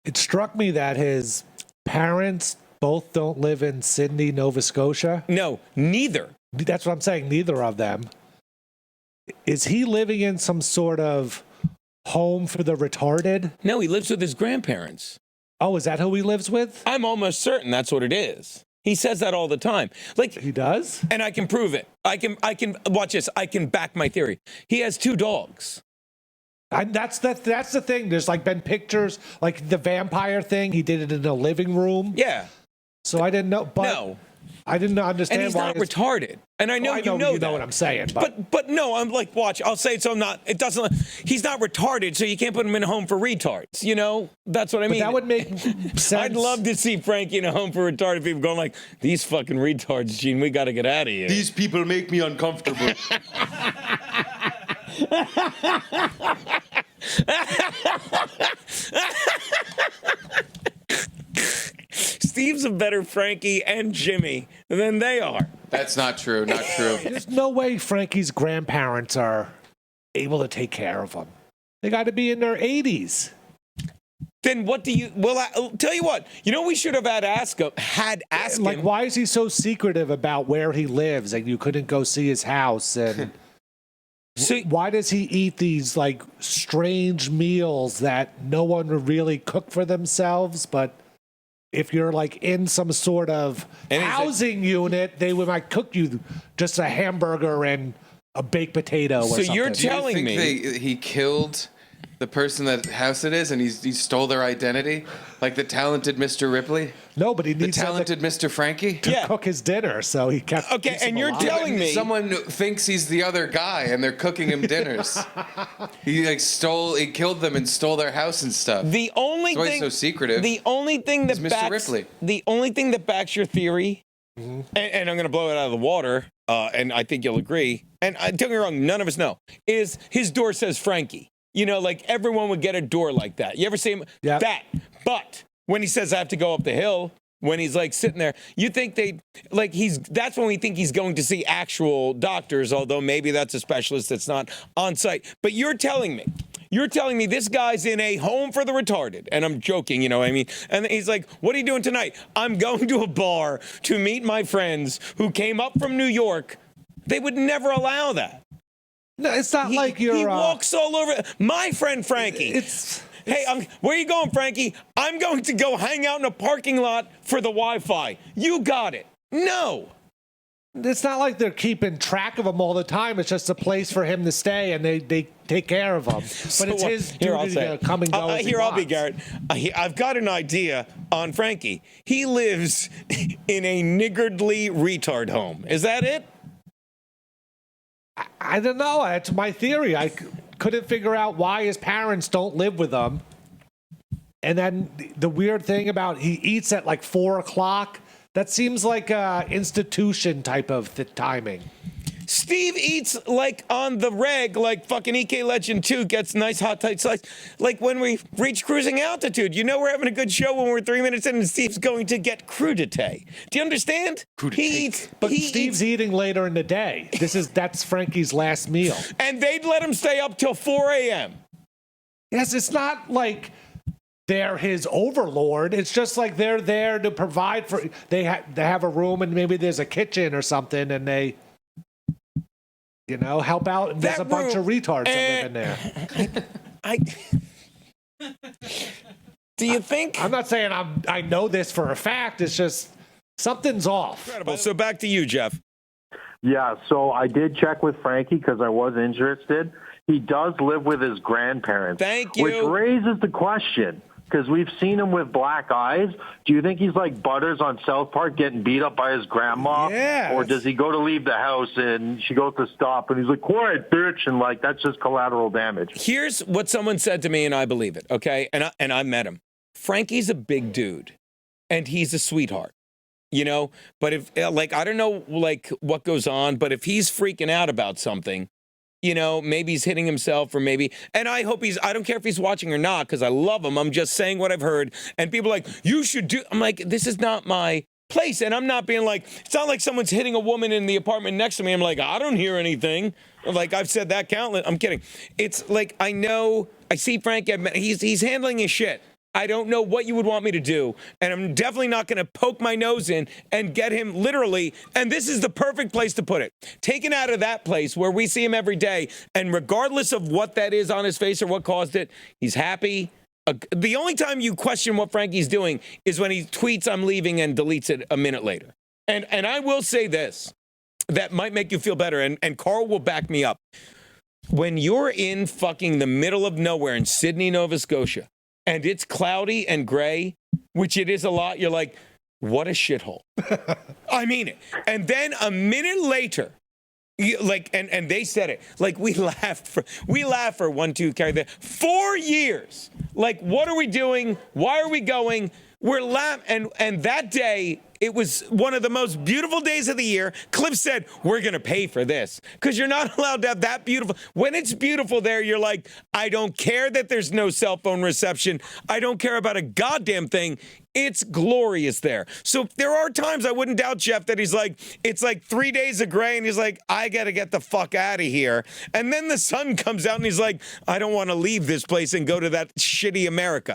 It struck me that his parents both don't live in Sydney, Nova Scotia. No, neither. That's what I'm saying. Neither of them. Is he living in some sort of home for the retarded? No, he lives with his grandparents. Oh, is that who he lives with? I'm almost certain that's what it is. He says that all the time. Like He does? and I can prove it. I can watch this. I can back my theory. He has 2 dogs. That's the thing. There's like been pictures, like the vampire thing. He did it in the living room. Yeah. So I didn't know. But No. I didn't understand And he's why not retarded. And I know I you know that. what I'm saying. But no, I'm like, watch, I'll say it so I'm not, it doesn't, he's not retarded, so you can't put him in a home for retards, you know? That's what I mean. That would make sense. I'd love to see Frankie in a home for retarded people going like, these fucking retards, Gene, we got to get out of here. These people make me uncomfortable. Steve's a better Frankie and Jimmy than they are. That's not true. Not true. There's no way Frankie's grandparents are able to take care of him. They got to be in their 80s. Then what do you, well, I'll tell you what, you know, we should have asked him. Like, why is he so secretive about where he lives? Like, you couldn't go see his house. And So, why does he eat these, like, strange meals that no one would really cook for themselves? But if you're, like, in some sort of housing unit, they would, like, cook you just a hamburger and a baked potato or something. So you're telling Do you me think he killed the person that house it is, and he stole their identity, like the talented Mr. Ripley, No, but he the needs talented Mr. Frankie? to Yeah. cook his dinner, so he kept. Okay, keeps him and you're alive. telling me Someone thinks he's the other guy, and they're cooking him dinners. He killed them and stole their house and stuff. the only That's why he's thing so secretive. The only thing that Mr. backs Ripley. the only thing that backs your theory, and I'm going to blow it out of the water, and I think you'll agree. And don't get me wrong, none of us know. Is his door says Frankie? You know, like everyone would get a door like that. You ever see him? Yeah. That. But when he says I have to go up the hill, when he's like sitting there, you think that's when we think he's going to see actual doctors, although maybe that's a specialist that's not on site. But you're telling me this guy's in a home for the retarded. And I'm joking, you know what I mean? And he's like, what are you doing tonight? I'm going to a bar to meet my friends who came up from New York. They would never allow that. No, it's not like you're. He walks all over. My friend Frankie. Hey, where you going, Frankie? I'm going to go hang out in a parking lot for the Wi-Fi. You got it. No. It's not like they're keeping track of him all the time. It's just a place for him to stay, and they take care of him. But it's his duty to come and go. Here, I'll be Garrett. I've got an idea on Frankie. He lives in a niggardly retard home. Is that it? I don't know. That's my theory. I couldn't figure out why his parents don't live with him. And then the weird thing about he eats at like 4 o'clock. That seems like a institution type of timing. Steve eats like on the reg, like fucking EK Legend 2 gets nice hot tight slice. Like when we reach cruising altitude, you know we're having a good show when we're 3 minutes in and Steve's going to get crudité. Do you understand? He eats. But Steve's eating later in the day. That's Frankie's last meal. And they'd let him stay up till 4 a.m. Yes, it's not like they're his overlord. It's just like they're there to provide for. They have a room and maybe there's a kitchen or something, and they, help out. And there's a bunch of retards that live in there. Do you think? I'm not saying I know this for a fact. It's just something's off. Incredible. So back to you, Jeff. Yeah, so I did check with Frankie because I was interested. He does live with his grandparents. Thank you. Which raises the question, because we've seen him with black eyes. Do you think he's like Butters on South Park getting beat up by his grandma? Yes. Or does he go to leave the house and she goes to stop and he's like, quiet, bitch, and like that's just collateral damage? Here's what someone said to me, and I believe it, okay? And I met him. Frankie's a big dude, and he's a sweetheart. But if, I don't know, what goes on, but if he's freaking out about something, maybe he's hitting himself or maybe, and I don't care if he's watching or not because I love him. I'm just saying what I've heard. And people are like, you should do, I'm like, this is not my place. And I'm not being like, it's not like someone's hitting a woman in the apartment next to me. I'm like, I don't hear anything. Like I've said that countless. I'm kidding. It's like, I see Frank, he's handling his shit. I don't know what you would want me to do. And I'm definitely not going to poke my nose in and get him literally. And this is the perfect place to put it. Taken out of that place where we see him every day. And regardless of what that is on his face or what caused it, he's happy. The only time you question what Frankie's doing is when he tweets, "I'm leaving," and deletes it a minute later. And I will say this, that might make you feel better. And Carl will back me up. When you're in fucking the middle of nowhere in Sydney, Nova Scotia, and it's cloudy and gray, which it is a lot, you're like, what a shithole. I mean it. And then a minute later, and they said it, like we laughed for 4 years. Like, what are we doing? Why are we going? We're laughing. And that day, it was one of the most beautiful days of the year. Cliff said, we're going to pay for this because you're not allowed to have that beautiful. When it's beautiful there, you're like, I don't care that there's no cell phone reception. I don't care about a goddamn thing. It's glorious there. So there are times I wouldn't doubt Jeff that he's like, it's like 3 days of gray and he's like, I got to get the fuck out of here. And then the sun comes out and he's like, I don't want to leave this place and go to that shitty America.